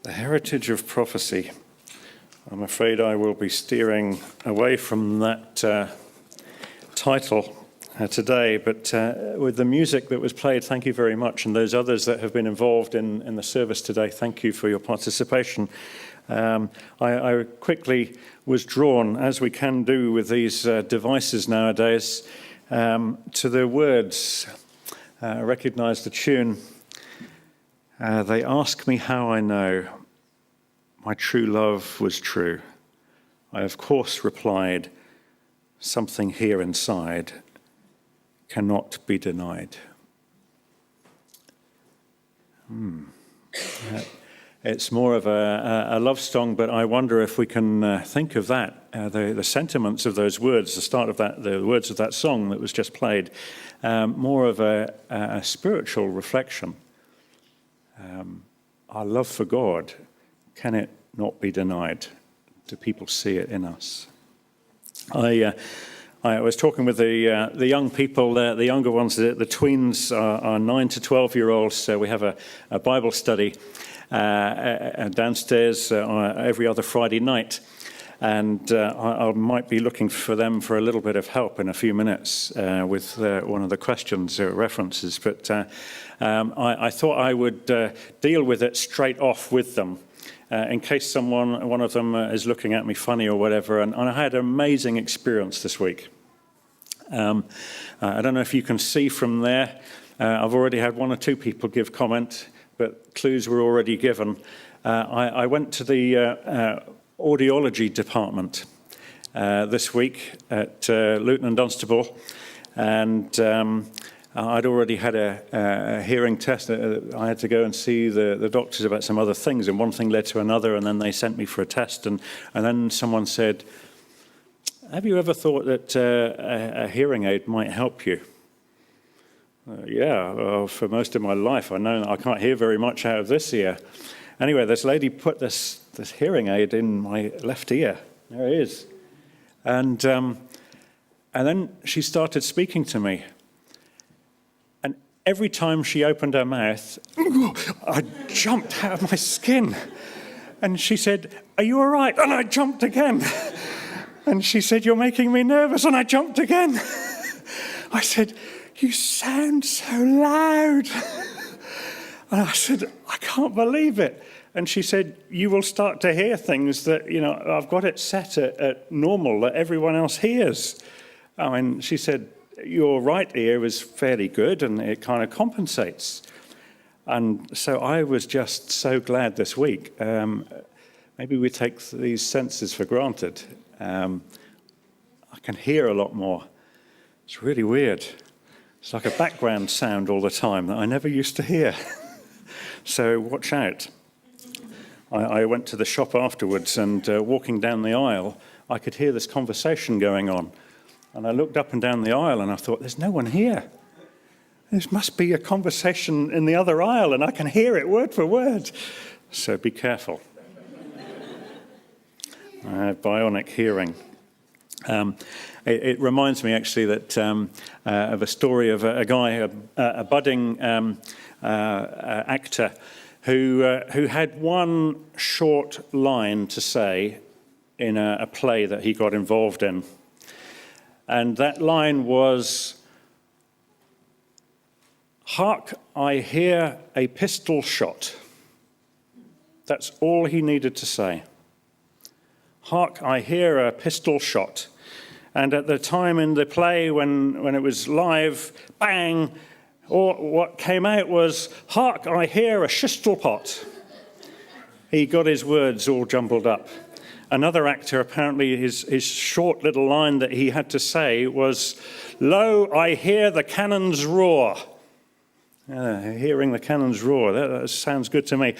The Heritage of Prophesy. I'm afraid I will be steering away from that title today, but with the music that was played, thank you very much, and those others that have been involved in the service today, thank you for your participation. I quickly was drawn, as we can do with these devices nowadays, to the words. I recognise the tune. They ask me how I know my true love was true. I of course replied, something here inside cannot be denied. It's more of a love song, but I wonder if we can think of that, the sentiments of those words, the start of that, the words of that song that was just played, more of a spiritual reflection. Our love for God, can it not be denied? Do people see it in us? I was talking with the young people, the younger ones, the tweens are 9 to 12-year-olds, so we have a Bible study downstairs every other Friday night. And I might be looking for them for a little bit of help in a few minutes with one of the questions or references. But I thought I would deal with it straight off with them in case one of them is looking at me funny or whatever. And I had an amazing experience this week. I don't know if you can see from there. I've already had one or two people give comment, but clues were already given. I went to the audiology department this week at Luton and Dunstable, and I'd already had a hearing test. I had to go and see the doctors about some other things, and one thing led to another, and then they sent me for a test, and then someone said, have you ever thought that a hearing aid might help you? Yeah, for most of my life I know I can't hear very much out of this ear. Anyway, this lady put this hearing aid in my left ear. There it is. And then she started speaking to me. And every time she opened her mouth, I jumped out of my skin. And she said, are you all right? And I jumped again. And she said, you're making me nervous. And I jumped again. I said, you sound so loud. And I said, I can't believe it. And she said, you will start to hear things that, I've got it set at normal that everyone else hears. I mean, she said, your right ear is fairly good and it kind of compensates. And so I was just so glad this week. Maybe we take these senses for granted. I can hear a lot more. It's really weird. It's like a background sound all the time that I never used to hear. So watch out. I went to the shop afterwards, and walking down the aisle, I could hear this conversation going on. And I looked up and down the aisle, and I thought, there's no one here. There must be a conversation in the other aisle, and I can hear it word for word. So be careful. Bionic hearing. It reminds me, actually, that of a story of a guy, a budding actor, who had one short line to say in a play that he got involved in. And that line was, "Hark, I hear a pistol shot." That's all he needed to say. Hark, I hear a pistol shot. And at the time in the play when it was live, bang, or what came out was, hark, I hear a shistle pot. He got his words all jumbled up. Another actor, apparently his short little line that he had to say was, lo, I hear the cannons roar. Hearing the cannons roar, that sounds good to me.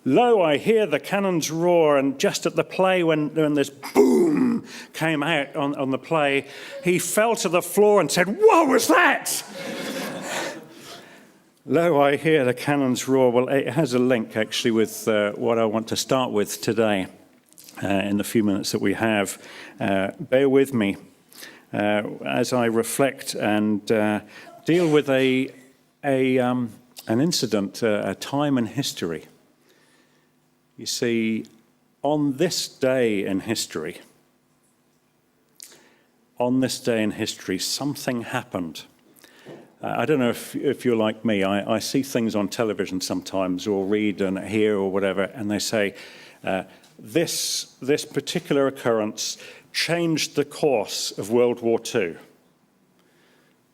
Lo, I hear the cannons roar, and just at the play when this boom came out on the play, he fell to the floor and said, what was that? Lo, I hear the cannons roar. Well, it has a link, actually, with what I want to start with today in the few minutes that we have. Bear with me as I reflect and deal with an incident, a time in history. You see, on this day in history, something happened. I don't know if you're like me. I see things on television sometimes, or read and hear or whatever, and they say, this particular occurrence changed the course of World War II.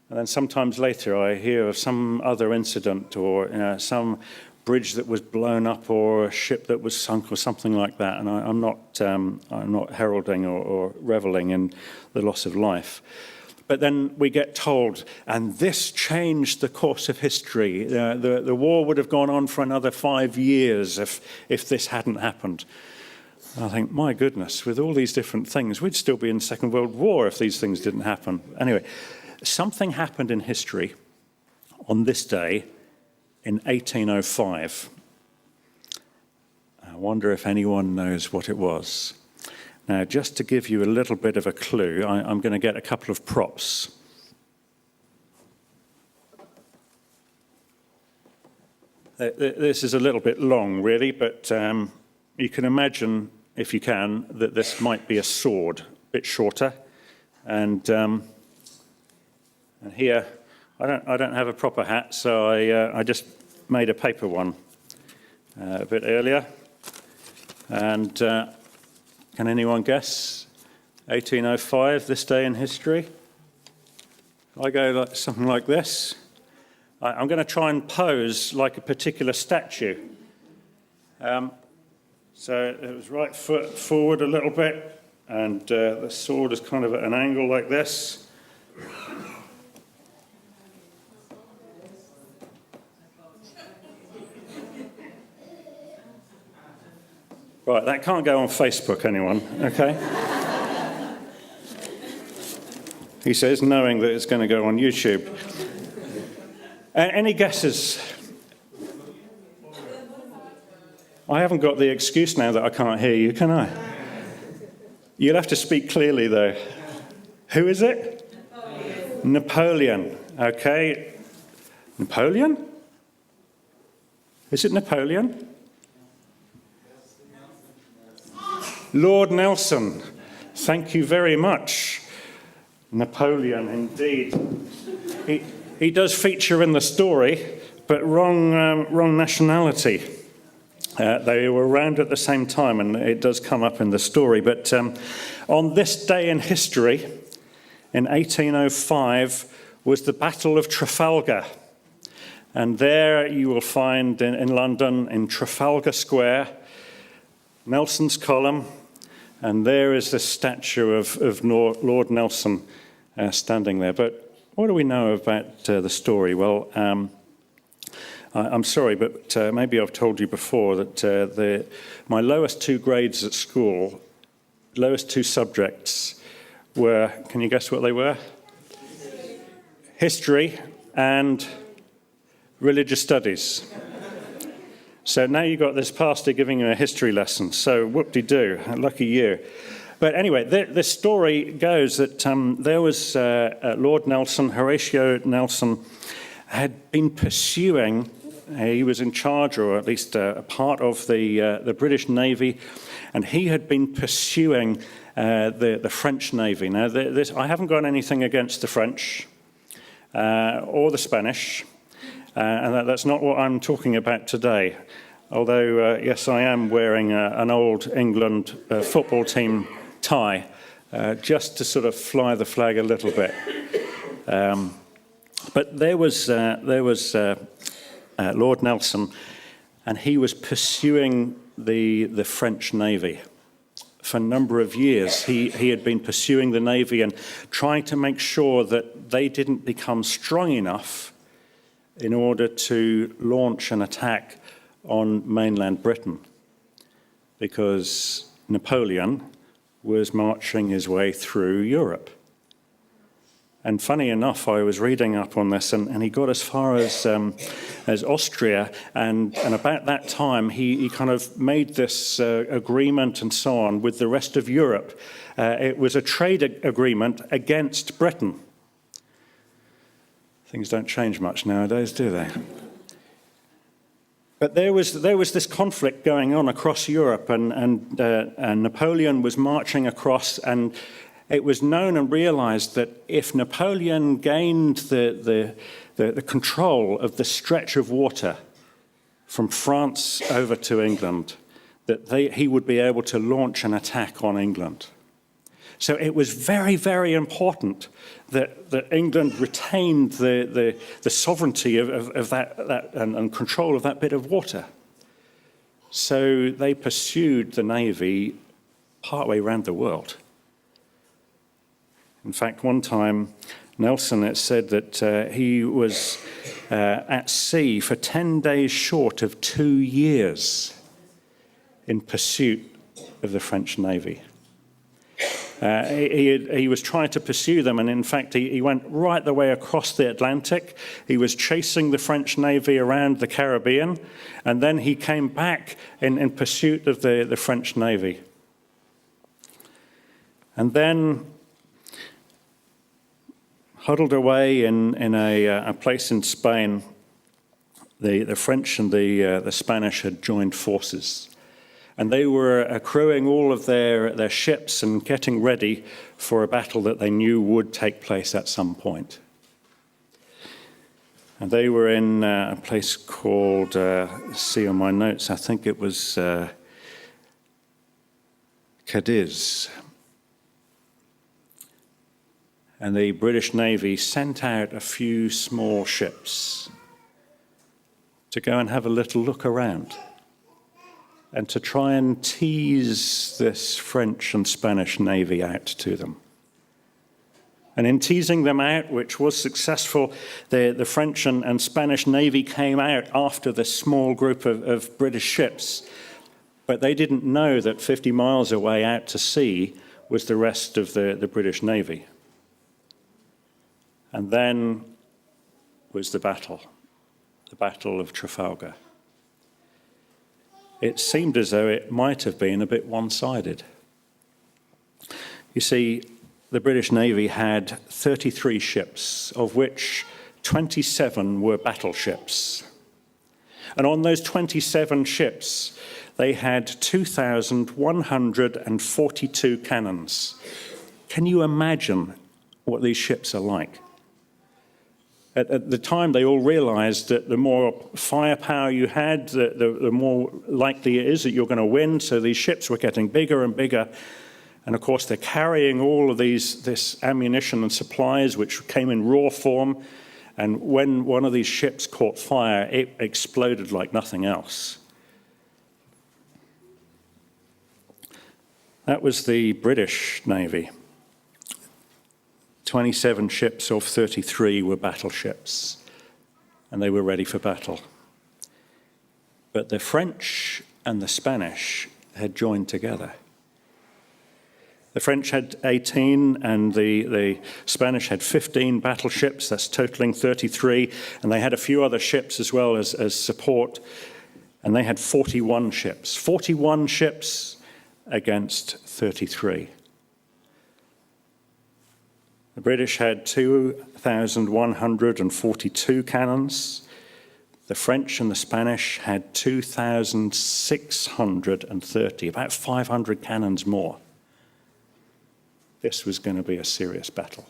And then sometimes later I hear of some other incident, or some bridge that was blown up, or a ship that was sunk, or something like that. And I'm not heralding or reveling in the loss of life. But then we get told, and this changed the course of history. The war would have gone on for another 5 years if this hadn't happened. I think, my goodness, with all these different things, we'd still be in the Second World War if these things didn't happen. Anyway, something happened in history on this day in 1805. I wonder if anyone knows what it was. Now, just to give you a little bit of a clue, I'm going to get a couple of props. This is a little bit long, really, but you can imagine, if you can, that this might be a sword, a bit shorter. And here, I don't have a proper hat, so I just made a paper one a bit earlier. And can anyone guess? 1805, this day in history. I go something like this. I'm going to try and pose like a particular statue. So it was right foot forward a little bit, and the sword is kind of at an angle like this. Right, that can't go on Facebook, anyone, okay? He says, knowing that it's going to go on YouTube. Any guesses? I haven't got the excuse now that I can't hear you, can I? You'll have to speak clearly, though. Who is it? Napoleon, okay. Napoleon? Is it Napoleon? Lord Nelson, thank you very much. Napoleon, indeed. He does feature in the story, but wrong nationality. They were around at the same time, and it does come up in the story. But on this day in history, in 1805, was the Battle of Trafalgar. And there you will find in London, in Trafalgar Square, Nelson's column. And there is the statue of Lord Nelson standing there. But what do we know about the story? Well, I'm sorry, but maybe I've told you before that my lowest two grades at school, lowest two subjects were, can you guess what they were? History and religious studies. So now you've got this pastor giving you a history lesson. So whoop-de-doo, lucky you. But anyway, the story goes that there was Lord Nelson, Horatio Nelson, had been pursuing, he was in charge, or at least a part of the British Navy, and he had been pursuing the French Navy. Now, I haven't got anything against the French or the Spanish, and that's not what I'm talking about today. Although, yes, I am wearing an old England football team tie, just to sort of fly the flag a little bit. But there was Lord Nelson, and he was pursuing the French Navy. For a number of years, he had been pursuing the Navy and trying to make sure that they didn't become strong enough in order to launch an attack on mainland Britain, because Napoleon was marching his way through Europe. And funny enough, I was reading up on this, and he got as far as Austria, and about that time he kind of made this agreement and so on with the rest of Europe. It was a trade agreement against Britain. Things don't change much nowadays, do they? But there was this conflict going on across Europe, and Napoleon was marching across, and it was known and realized that if Napoleon gained the control of the stretch of water from France over to England, that he would be able to launch an attack on England. So it was very, very important that England retained the sovereignty of that and control of that bit of water. So they pursued the navy partway around the world. In fact, one time, Nelson, it said that he was at sea for 10 days short of 2 years in pursuit of the French navy. He was trying to pursue them, and in fact, he went right the way across the Atlantic. He was chasing the French navy around the Caribbean, and then he came back in pursuit of the French navy. And then, huddled away in a place in Spain, the French and the Spanish had joined forces. And they were accruing all of their ships and getting ready for a battle that they knew would take place at some point. And they were in a place called, see on my notes, I think it was Cadiz. And the British Navy sent out a few small ships to go and have a little look around, and to try and tease this French and Spanish navy out to them. And in teasing them out, which was successful, the French and Spanish navy came out after this small group of British ships, but they didn't know that 50 miles away out to sea was the rest of the British navy. And then was the Battle of Trafalgar. It seemed as though it might have been a bit one-sided. You see, the British Navy had 33 ships, of which 27 were battleships. And on those 27 ships, they had 2,142 cannons. Can you imagine what these ships are like? At the time, they all realized that the more firepower you had, the more likely it is that you're going to win. So these ships were getting bigger and bigger. And of course, they're carrying all of this ammunition and supplies, which came in raw form. And when one of these ships caught fire, it exploded like nothing else. That was the British Navy. 27 ships of 33 were battleships, and they were ready for battle. But the French and the Spanish had joined together. The French had 18, and the Spanish had 15 battleships, that's totaling 33, and they had a few other ships as well as support, and they had 41 ships. 41 ships against 33. The British had 2,142 cannons. The French and the Spanish had 2,630, about 500 cannons more. This was going to be a serious battle.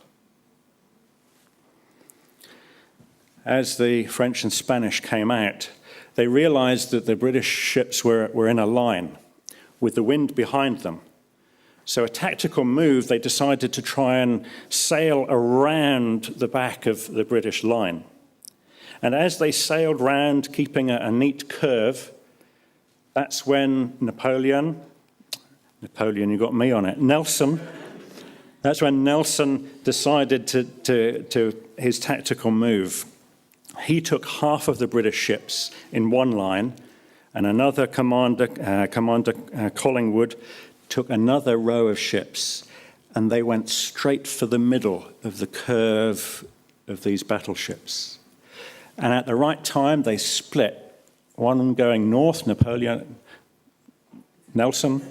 As the French and Spanish came out, they realized that the British ships were in a line with the wind behind them. So a tactical move, they decided to try and sail around the back of the British line. And as they sailed round, keeping a neat curve, that's when Napoleon, you got me on it, that's when Nelson decided to his tactical move. He took half of the British ships in one line, and another Commander Collingwood took another row of ships, and they went straight for the middle of the curve of these battleships. And at the right time, they split, one going north, Nelson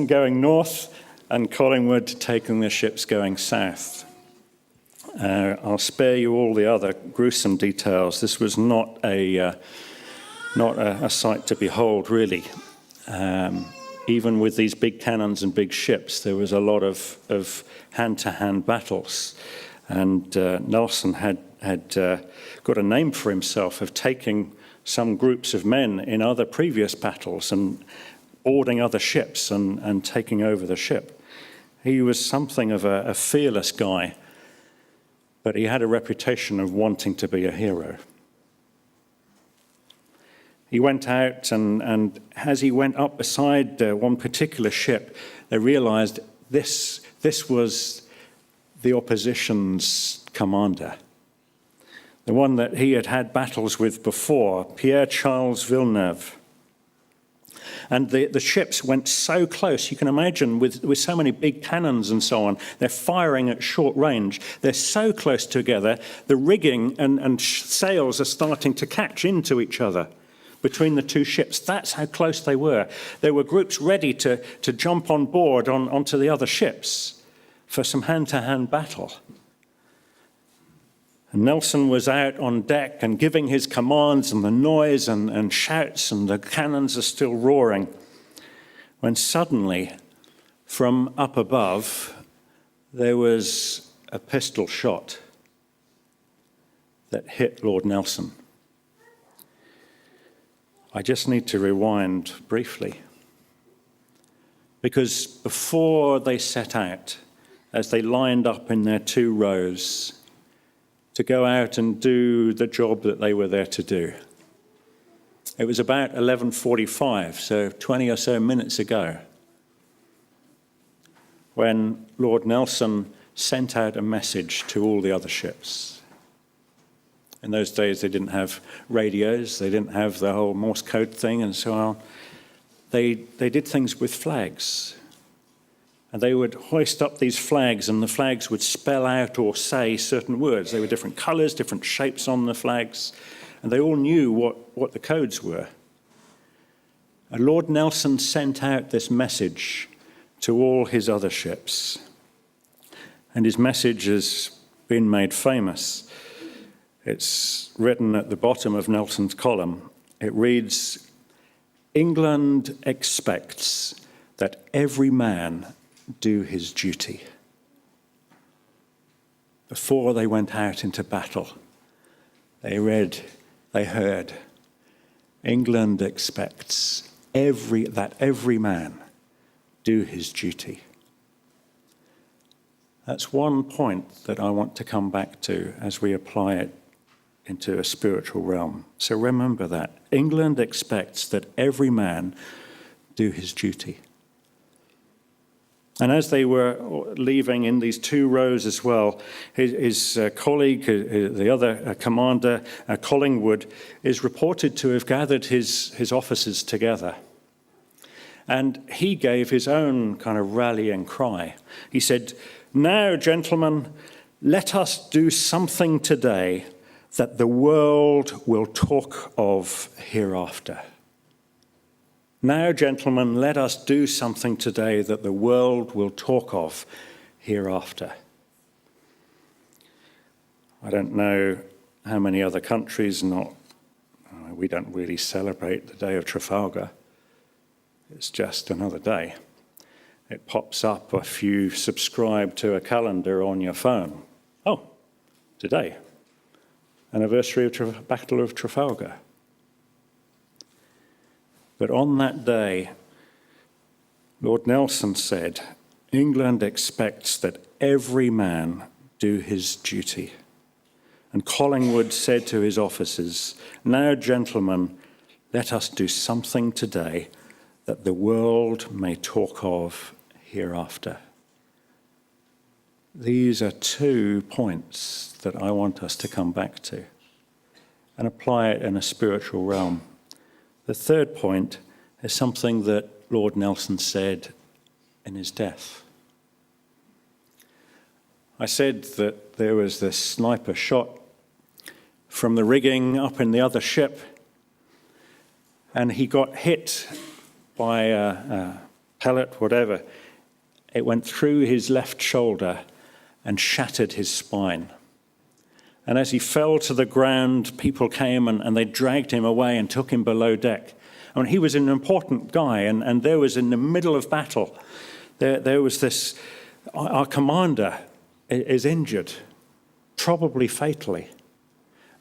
going north, and Collingwood taking the ships going south. I'll spare you all the other gruesome details. This was not a sight to behold, really. Even with these big cannons and big ships, there was a lot of hand-to-hand battles. And Nelson had got a name for himself of taking some groups of men in other previous battles and boarding other ships and taking over the ship. He was something of a fearless guy, but he had a reputation of wanting to be a hero. He went out, and as he went up beside one particular ship, they realized this was the opposition's commander, the one that he had had battles with before, Pierre-Charles Villeneuve. And the ships went so close, you can imagine, with so many big cannons and so on, they're firing at short range. They're so close together, the rigging and sails are starting to catch into each other between the two ships. That's how close they were. There were groups ready to jump on board onto the other ships for some hand-to-hand battle. And Nelson was out on deck and giving his commands, and the noise and shouts, and the cannons are still roaring, when suddenly, from up above, there was a pistol shot that hit Lord Nelson. I just need to rewind briefly, because before they set out, as they lined up in their two rows to go out and do the job that they were there to do, it was about 11:45, so 20 or so minutes ago, when Lord Nelson sent out a message to all the other ships. In those days, they didn't have radios, they didn't have the whole Morse code thing and so on. They did things with flags. And they would hoist up these flags, and the flags would spell out or say certain words. They were different colours, different shapes on the flags, and they all knew what the codes were. And Lord Nelson sent out this message to all his other ships. And his message has been made famous. It's written at the bottom of Nelson's column. It reads, "England expects that every man do his duty." Before they went out into battle, they heard, England expects that every man do his duty. That's one point that I want to come back to as we apply it into a spiritual realm. So remember that. England expects that every man do his duty. And as they were leaving in these two rows as well, his colleague, the other commander, Collingwood, is reported to have gathered his officers together. And he gave his own kind of rallying cry. He said, "Now, gentlemen, let us do something today that the world will talk of hereafter." Now, gentlemen, let us do something today that the world will talk of hereafter. I don't know how many other countries we don't really celebrate the day of Trafalgar. It's just another day. It pops up if you subscribe to a calendar on your phone. Oh, today, anniversary of Battle of Trafalgar. But on that day, Lord Nelson said, England expects that every man do his duty. And Collingwood said to his officers, "Now, gentlemen, let us do something today that the world may talk of hereafter." These are 2 points that I want us to come back to and apply it in a spiritual realm. The third point is something that Lord Nelson said in his death. I said that there was this sniper shot from the rigging up in the other ship, and he got hit by a pellet, whatever. It went through his left shoulder, and shattered his spine. And as he fell to the ground, people came and they dragged him away and took him below deck. I mean, he was an important guy, and there was, in the middle of battle, there was this, our commander is injured, probably fatally.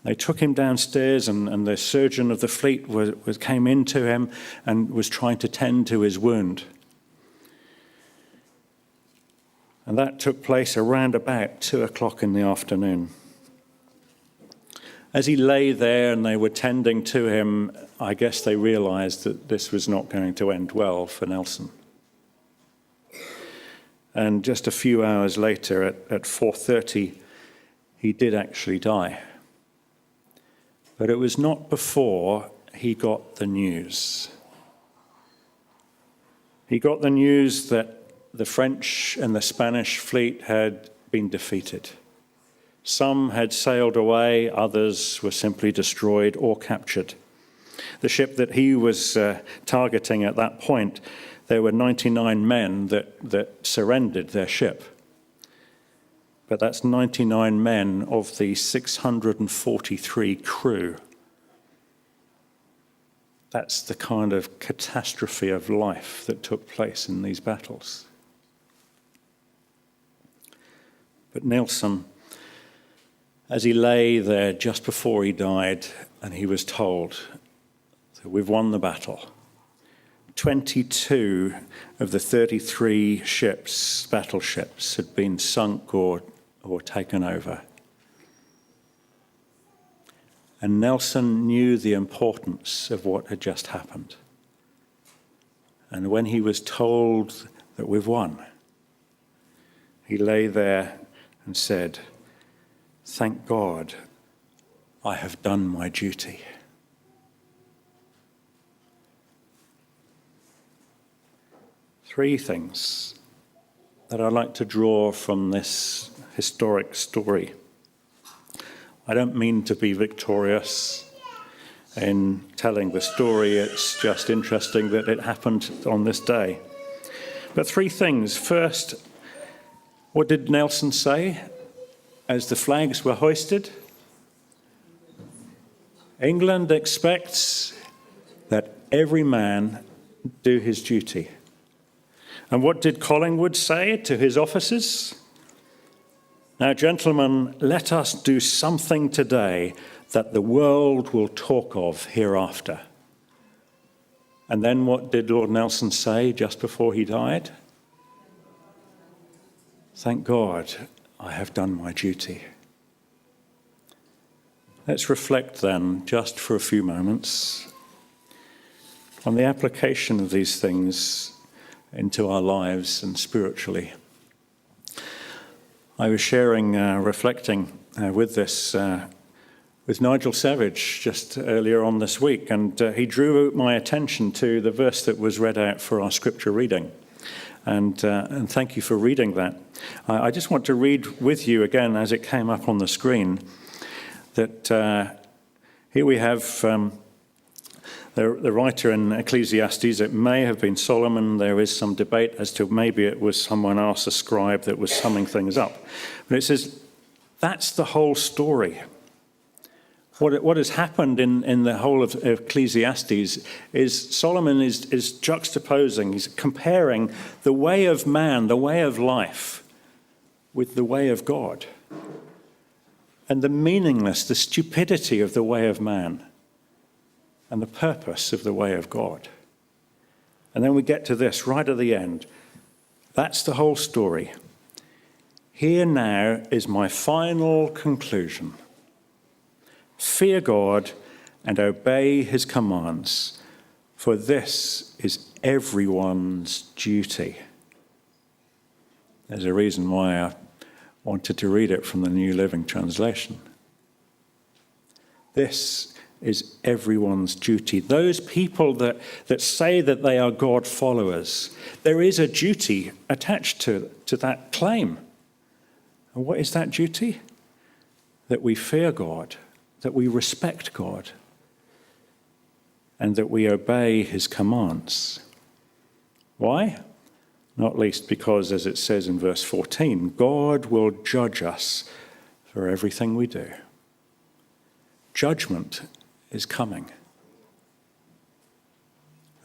They took him downstairs, and the surgeon of the fleet came into him and was trying to tend to his wound. And that took place around about 2:00 in the afternoon. As he lay there and they were tending to him, I guess they realized that this was not going to end well for Nelson. And just a few hours later, at 4:30, he did actually die. But it was not before he got the news. He got the news that the French and the Spanish fleet had been defeated. Some had sailed away, others were simply destroyed or captured. The ship that he was targeting at that point, there were 99 men that surrendered their ship. But that's 99 men of the 643 crew. That's the kind of catastrophe of life that took place in these battles. But Nelson, as he lay there just before he died, and he was told that we've won the battle, 22 of the 33 ships, battleships, had been sunk or taken over. And Nelson knew the importance of what had just happened. And when he was told that we've won, he lay there and said, "Thank God, I have done my duty." Three things that I'd like to draw from this historic story. I don't mean to be victorious in telling the story. It's just interesting that it happened on this day. But three things. First, what did Nelson say as the flags were hoisted? England expects that every man do his duty. And what did Collingwood say to his officers? Now, gentlemen, let us do something today that the world will talk of hereafter. And then what did Lord Nelson say just before he died? Thank God, I have done my duty. Let's reflect then, just for a few moments, on the application of these things into our lives and spiritually. I was sharing, reflecting with Nigel Savage just earlier on this week, and he drew my attention to the verse that was read out for our scripture reading. And thank you for reading that. I just want to read with you again, as it came up on the screen, that here we have the writer in Ecclesiastes. It may have been Solomon. There is some debate as to maybe it was someone else, a scribe, that was summing things up. But it says, that's the whole story. What has happened in the whole of Ecclesiastes is Solomon is juxtaposing, he's comparing the way of man, the way of life, with the way of God. And the meaningless, the stupidity of the way of man, and the purpose of the way of God. And then we get to this right at the end. That's the whole story. Here now is my final conclusion. Fear God and obey his commands, for this is everyone's duty. There's a reason why I wanted to read it from the New Living Translation. This is everyone's duty. Those people that say that they are God followers, there is a duty attached to that claim. And what is that duty? That we fear God, that we respect God, and that we obey his commands. Why? Not least because, as it says in verse 14, God will judge us for everything we do. Judgment is coming.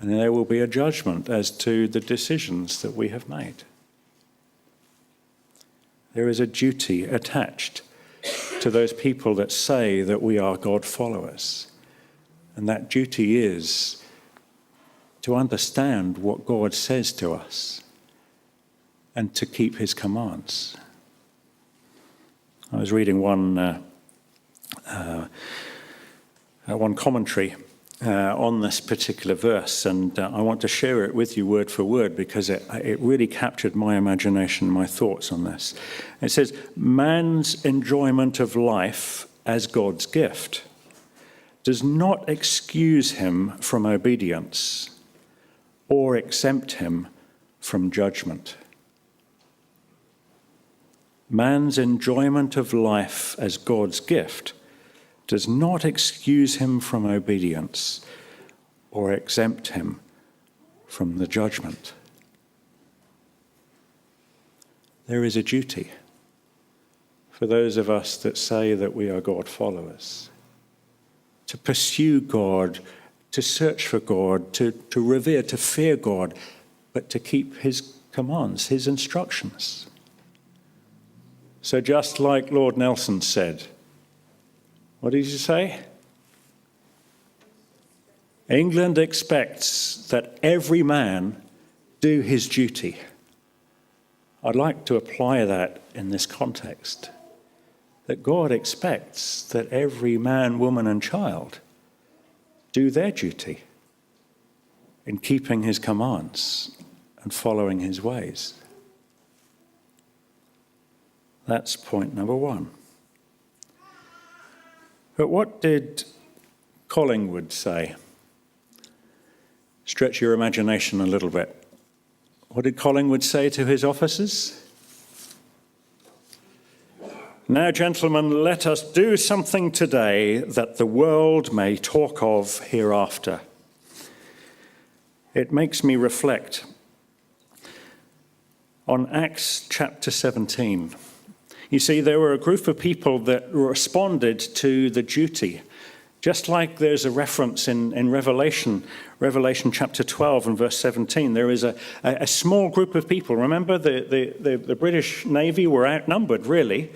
And there will be a judgment as to the decisions that we have made. There is a duty attached to those people that say that we are God followers. And that duty is to understand what God says to us and to keep his commands. I was reading one commentary on this particular verse, and I want to share it with you word for word because it really captured my imagination, my thoughts on this. It says, man's enjoyment of life as God's gift does not excuse him from obedience or exempt him from judgment. Man's enjoyment of life as God's gift does not excuse him from obedience or exempt him from the judgment. There is a duty for those of us that say that we are God followers, to pursue God, to search for God, to revere, to fear God, but to keep his commands, his instructions. So just like Lord Nelson said, what did you say? England expects that every man do his duty. I'd like to apply that in this context, that God expects that every man, woman, and child do their duty in keeping his commands and following his ways. That's point number one. But what did Collingwood say? Stretch your imagination a little bit. What did Collingwood say to his officers? Now, gentlemen, let us do something today that the world may talk of hereafter. It makes me reflect on Acts chapter 17. You see, there were a group of people that responded to the duty, just like there's a reference in Revelation chapter 12 and verse 17. There is a small group of people. Remember, the British Navy were outnumbered, really.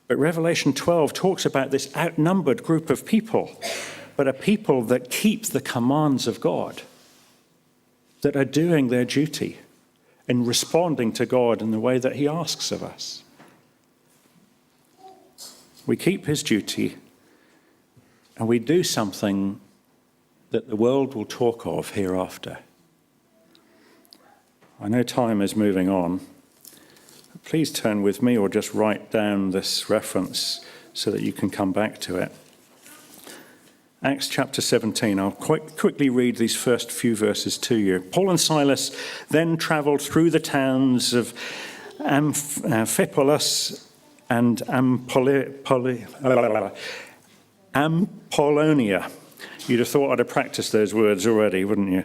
But Revelation 12 talks about this outnumbered group of people, but a people that keep the commands of God, that are doing their duty in responding to God in the way that he asks of us. We keep his duty and we do something that the world will talk of hereafter. I know time is moving on. Please turn with me or just write down this reference so that you can come back to it. Acts chapter 17. I'll quite quickly read these first few verses to you. Paul and Silas then travelled through the towns of Amphipolis and Apollonia. You'd have thought I'd have practiced those words already, wouldn't you?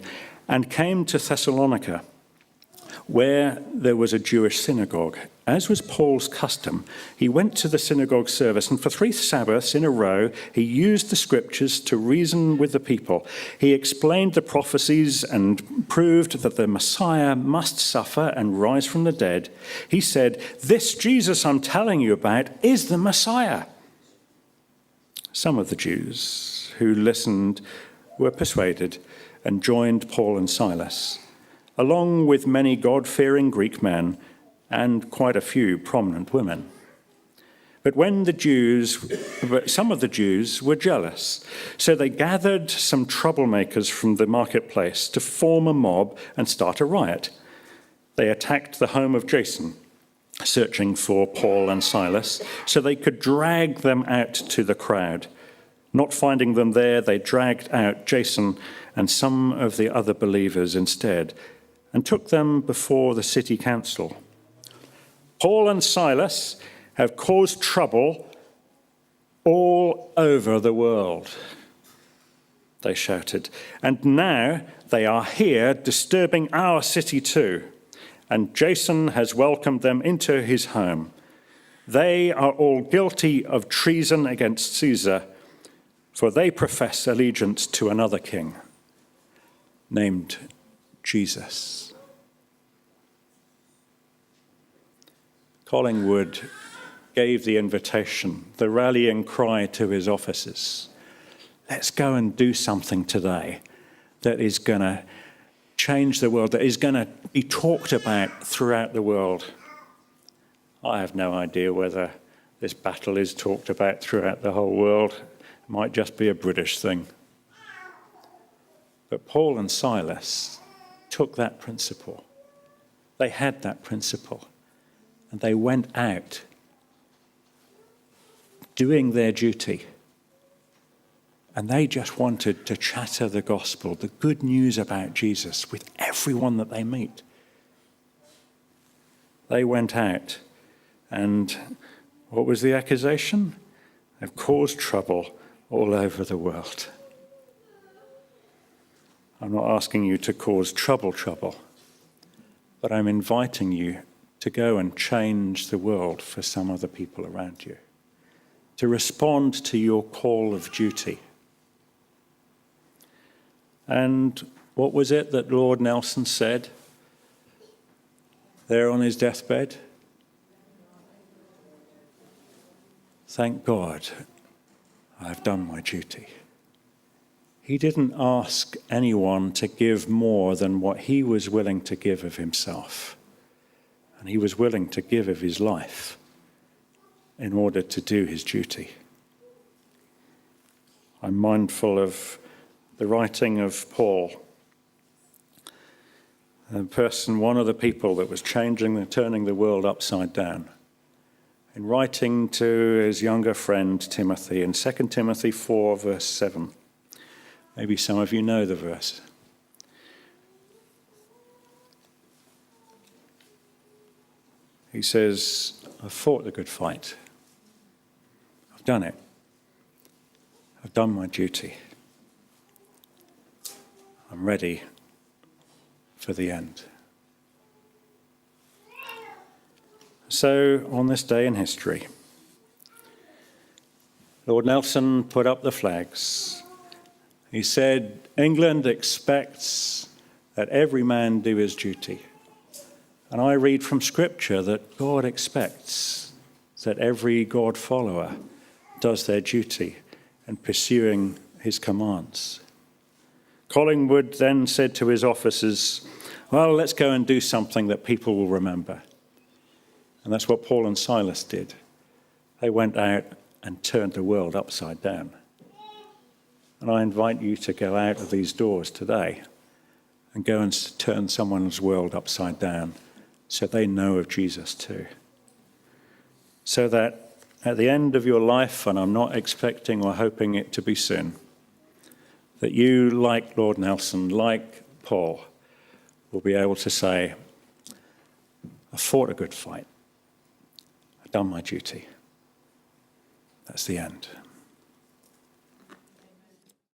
And came to Thessalonica, where there was a Jewish synagogue. As was Paul's custom, he went to the synagogue service, and for 3 Sabbaths in a row, he used the scriptures to reason with the people. He explained the prophecies and proved that the Messiah must suffer and rise from the dead. He said, "This Jesus I'm telling you about is the Messiah." Some of the Jews who listened were persuaded and joined Paul and Silas, along with many God-fearing Greek men and quite a few prominent women. But some of the Jews were jealous, so they gathered some troublemakers from the marketplace to form a mob and start a riot. They attacked the home of Jason, searching for Paul and Silas, so they could drag them out to the crowd. Not finding them there, they dragged out Jason and some of the other believers instead, and took them before the city council. Paul and Silas have caused trouble all over the world. they shouted. And now they are here disturbing our city too. And Jason has welcomed them into his home. They are all guilty of treason against Caesar, for they profess allegiance to another king named Jesus. Collingwood gave the invitation, the rallying cry to his officers. Let's go and do something today that is going to change the world, that is going to be talked about throughout the world. I have no idea whether this battle is talked about throughout the whole world. It might just be a British thing. But Paul and Silas took that principle. They had that principle. And they went out doing their duty. And they just wanted to chatter the gospel, the good news about Jesus, with everyone that they meet. They went out, and what was the accusation? They've caused trouble all over the world. I'm not asking you to cause trouble, but I'm inviting you to go and change the world for some other people around you, to respond to your call of duty. And what was it that Lord Nelson said there on his deathbed? Thank God, I've done my duty. He didn't ask anyone to give more than what he was willing to give of himself. And he was willing to give of his life in order to do his duty. I'm mindful of the writing of Paul, one of the people that was turning the world upside down. In writing to his younger friend Timothy in 2 Timothy 4, verse 7. Maybe some of you know the verse. He says, I've fought the good fight. I've done it. I've done my duty. I'm ready for the end. So, on this day in history, Lord Nelson put up the flags. He said, England expects that every man do his duty. And I read from Scripture that God expects that every God follower does their duty in pursuing his commands. Collingwood then said to his officers, well, let's go and do something that people will remember. And that's what Paul and Silas did. They went out and turned the world upside down. And I invite you to go out of these doors today and go and turn someone's world upside down so they know of Jesus too. So that at the end of your life, and I'm not expecting or hoping it to be soon, that you, like Lord Nelson, like Paul, will be able to say, I fought a good fight. I've done my duty. That's the end.